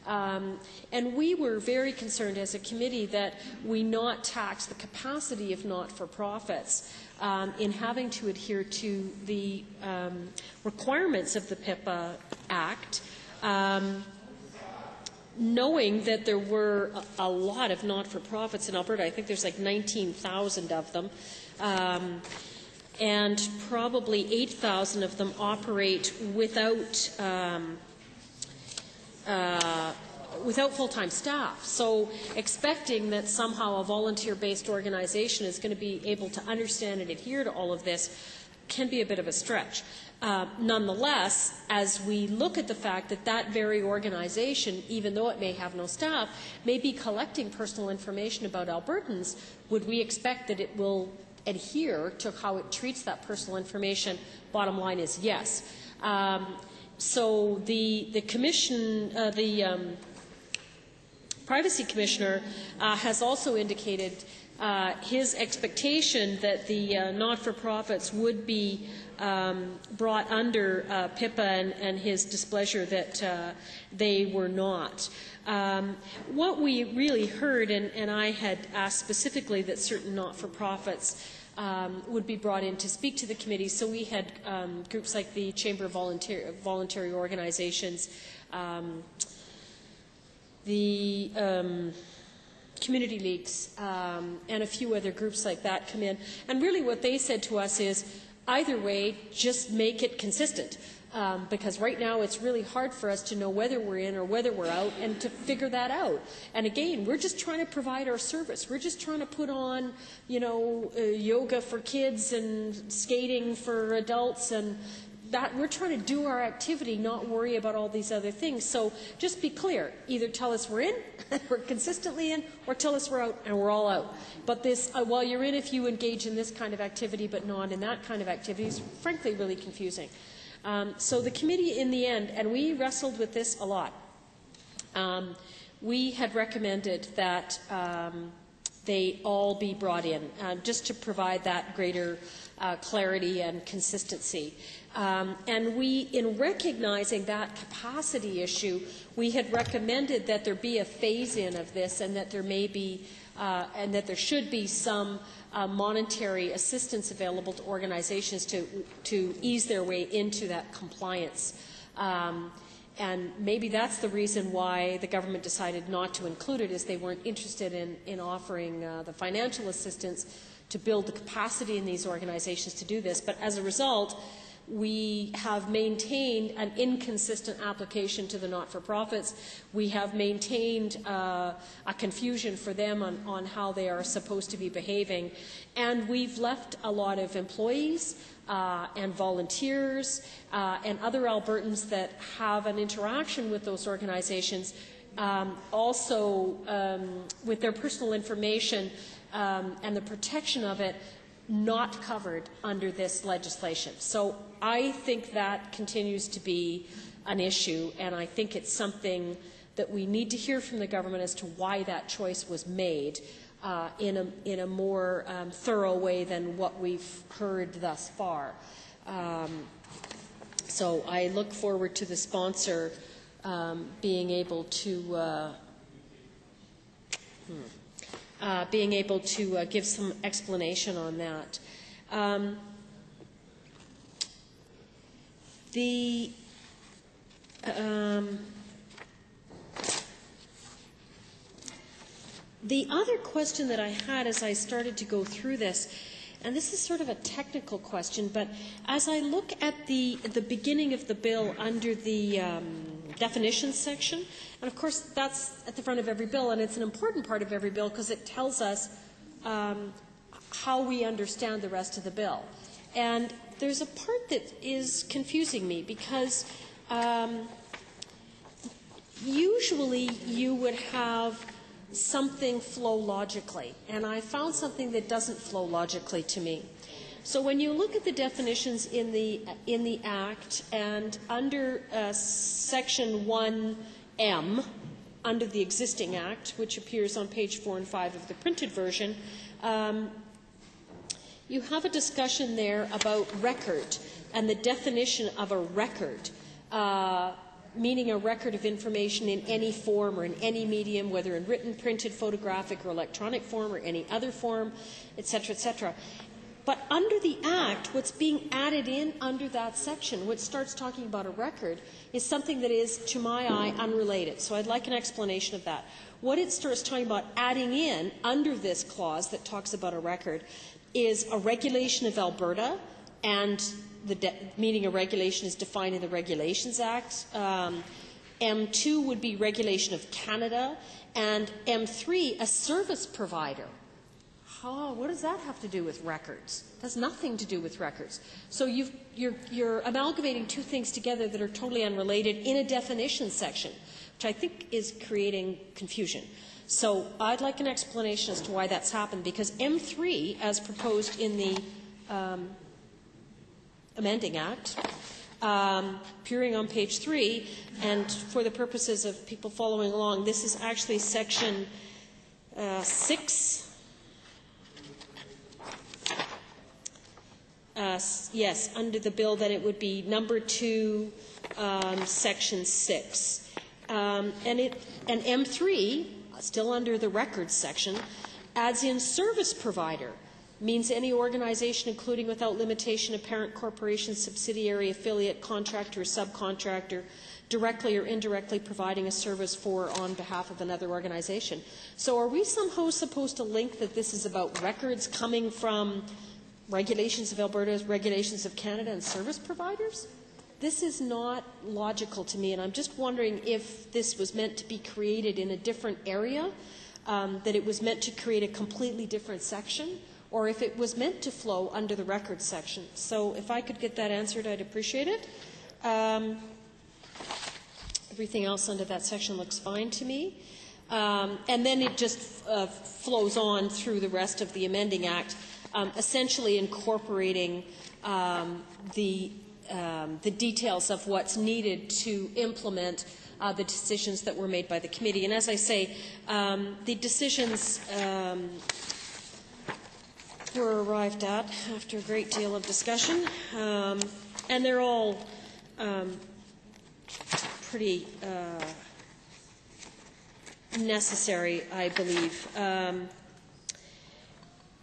And we were very concerned as a committee that we not tax the capacity of not-for-profits in having to adhere to the requirements of the PIPA Act, knowing that there were a lot of not-for-profits in Alberta. I think there's like 19,000 of them. And probably 8,000 of them operate without full-time staff. So expecting that somehow a volunteer-based organization is going to be able to understand and adhere to all of this can be a bit of a stretch. Nonetheless, as we look at the fact that that very organization, even though it may have no staff, may be collecting personal information about Albertans, would we expect that it will adhere to how it treats that personal information? Bottom line is yes. So the commission, the Privacy Commissioner has also indicated his expectation that the not-for-profits would be brought under PIPA and his displeasure that they were not. What we really heard, and I had asked specifically that certain not-for-profits would be brought in to speak to the committee, so we had groups like the Chamber of Voluntary Organizations, the community leagues, and a few other groups like that come in. And really what they said to us is, either way, just make it consistent. Because right now it's really hard for us to know whether we're in or whether we're out and to figure that out. And again, we're just trying to provide our service. We're just trying to put on, yoga for kids and skating for adults, and that we're trying to do our activity, not worry about all these other things. So just be clear. Either tell us we're in, we're consistently in, or tell us we're out and we're all out. But this, while you're in, if you engage in this kind of activity but not in that kind of activity, is frankly really confusing. So the committee in the end, and we wrestled with this a lot, we had recommended that they all be brought in, just to provide that greater clarity and consistency. And we, in recognizing that capacity issue, we had recommended that there be a phase-in of this, and that there may be, and that there should be some monetary assistance available to organizations to ease their way into that compliance. And maybe that's the reason why the government decided not to include it, is they weren't interested in offering the financial assistance to build the capacity in these organizations to do this. But as a result, we have maintained an inconsistent application to the not-for-profits. We have maintained a confusion for them on how they are supposed to be behaving. And we've left a lot of employees and volunteers and other Albertans that have an interaction with those organizations, also with their personal information and the protection of it, not covered under this legislation. So I think that continues to be an issue, and I think it's something that we need to hear from the government as to why that choice was made in a more thorough way than what we've heard thus far. So I look forward to the sponsor being able to give some explanation on that. The other question that I had as I started to go through this, and this is sort of a technical question, but as I look at the beginning of the bill under the definitions section, and of course that's at the front of every bill, and it's an important part of every bill because it tells us how we understand the rest of the bill. And there's a part that is confusing me because usually you would have something flow logically, and I found something that doesn't flow logically to me. So when you look at the definitions in the Act, and under Section 1M, under the existing Act, which appears on page 4 and 5 of the printed version, you have a discussion there about record and the definition of a record. meaning a record of information in any form or in any medium, whether in written, printed, photographic, or electronic form, or any other form, etc., etc. But under the Act, what's being added in under that section, which starts talking about a record, is something that is, to my eye, unrelated. So I'd like an explanation of that. What it starts talking about adding in under this clause that talks about a record is a regulation of Alberta, and meaning a regulation is defined in the Regulations Act. M2 would be regulation of Canada, and M3, a service provider. What does that have to do with records? It has nothing to do with records. So you're amalgamating two things together that are totally unrelated in a definition section, which I think is creating confusion. So I'd like an explanation as to why that's happened, because M3, as proposed in the amending Act, appearing on page 3, and for the purposes of people following along, this is actually section 6. Yes, under the bill, then it would be number 2, section 6. And M3, still under the records section, adds in service provider, means any organization, including without limitation a parent corporation, subsidiary, affiliate, contractor, or subcontractor, directly or indirectly providing a service for or on behalf of another organization. So are we somehow supposed to link that this is about records coming from regulations of Alberta, regulations of Canada, and service providers? This is not logical to me, and I'm just wondering if this was meant to be created in a different area, that it was meant to create a completely different section, or if it was meant to flow under the records section. So if I could get that answered, I'd appreciate it. Everything else under that section looks fine to me. And then it just flows on through the rest of the amending Act, essentially incorporating the details of what's needed to implement the decisions that were made by the committee. And as I say, the decisions were arrived at after a great deal of discussion, and they're all pretty necessary, I believe.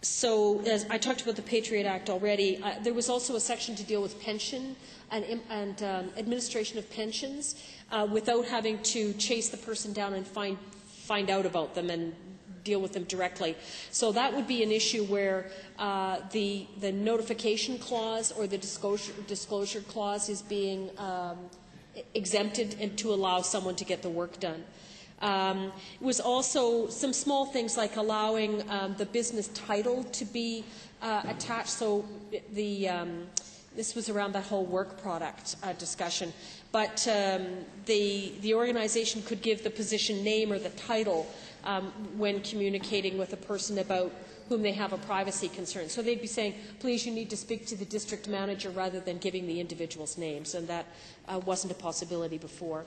So, as I talked about the Patriot Act already, there was also a section to deal with pension and administration of pensions without having to chase the person down and find out about them and deal with them directly. So that would be an issue where the notification clause or the disclosure clause is being exempted and to allow someone to get the work done. It was also some small things like allowing the business title to be attached. So this was around that whole work product discussion. But the organization could give the position name or the title when communicating with a person about whom they have a privacy concern. So they'd be saying, please, you need to speak to the district manager rather than giving the individual's names. And that wasn't a possibility before.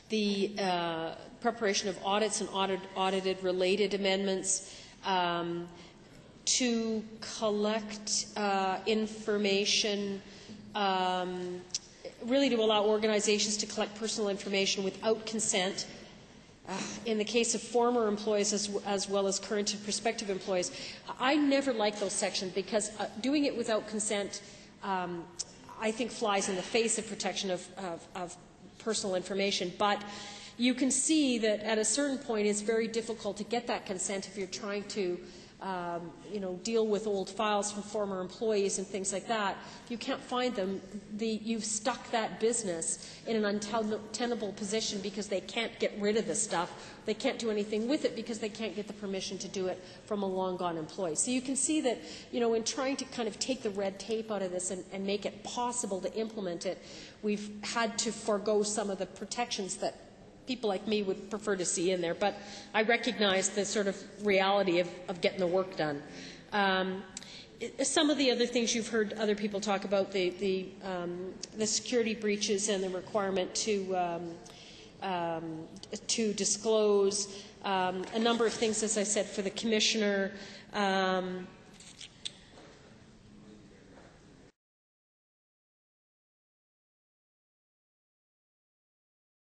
The preparation of audits and audited related amendments to collect information, really to allow organizations to collect personal information without consent in the case of former employees as well as current and prospective employees. I never like those sections because doing it without consent I think flies in the face of protection of personal information, but you can see that at a certain point it's very difficult to get that consent if you're trying to deal with old files from former employees and things like that. You can't find them. You've stuck that business in an untenable position because they can't get rid of the stuff. They can't do anything with it because they can't get the permission to do it from a long-gone employee. So you can see that, in trying to kind of take the red tape out of this and make it possible to implement it, we've had to forego some of the protections that people like me would prefer to see in there, but I recognize the sort of reality of getting the work done. Some of the other things you've heard other people talk about, the security breaches and the requirement to disclose, a number of things, as I said, for the commissioner.